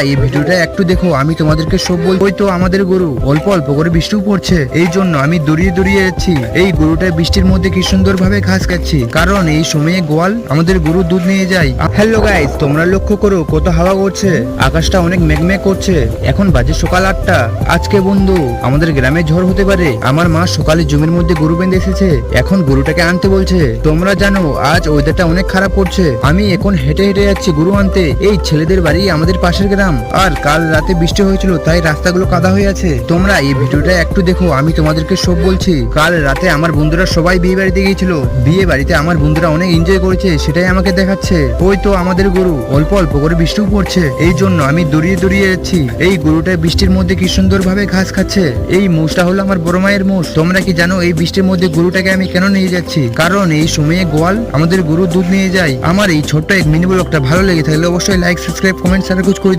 এই ভিডিওটা একটু দেখো, আমি তোমাদেরকে সব বলবো। তো আমাদের গরু অল্প অল্প করে বৃষ্টিও পড়ছে, এই জন্য আমি দড়িয়ে দড়িয়ে যাচ্ছি। এই গরুটা বৃষ্টির মধ্যে কি সুন্দর ভাবে ঘাস খাচ্ছি, কারণ এই সময়ে গোয়াল আমাদের গরু দুধ নিয়ে যায়। হ্যালো গাইস, তোমরা লক্ষ্য করো কত হাওয়া করছে, আকাশটা অনেক মেঘমেঘ করছে। এখন বাজে সকাল 8টা। আজকে বন্ধু আমাদের গ্রামে ঝড় হতে পারে। আমার মা সকালে জমির মধ্যে গরু বেঁধে এসেছে, এখন গরুটাকে আনতে বলছে। তোমরা জানো আজ ওয়েদারটা অনেক খারাপ করছে, আমি এখন হেঁটে হেঁটে যাচ্ছি গরু আনতে। এই ছেলেদের বাড়ি আমাদের পাশের গ্রাম, আর কাল রাতে বৃষ্টি হয়েছিল তাই রাস্তাগুলো কাদা হয়ে আছে। তোমরা এই ভিডিওটা একটু দেখো, আমি তোমাদেরকে সব বলছি। কাল রাতে আমার বন্ধুরা সবাই বিয়ে বাড়িতে গিয়েছিল, বিয়ে বাড়িতে আমার বন্ধুরা অনেক এনজয় করেছে, সেটাই আমাকে দেখাচ্ছে। ওই তো আমাদের গরু অল্প অল্প করে বৃষ্টিও পড়ছে, এই জন্য আমি দড়িয়ে দড়িয়ে যাচ্ছি। এই গরুটা বৃষ্টির মধ্যে কি সুন্দর ভাবে ঘাস খাচ্ছে। এই মোষটা হলো আমার বড় মায়ের মোষ। তোমরা কি জানো এই বৃষ্টির মধ্যে গরুটাকে আমি কেন নিয়ে যাচ্ছি? কারণ এই সময়ে গোয়াল আমাদের গরু দুধ নিয়ে যায়। আমার এই ছোট্ট এক মিনি ব্লগটা ভালো লেগে থাকলে অবশ্যই লাইক, সাবস্ক্রাইব, কমেন্ট, শেয়ার করে দিও।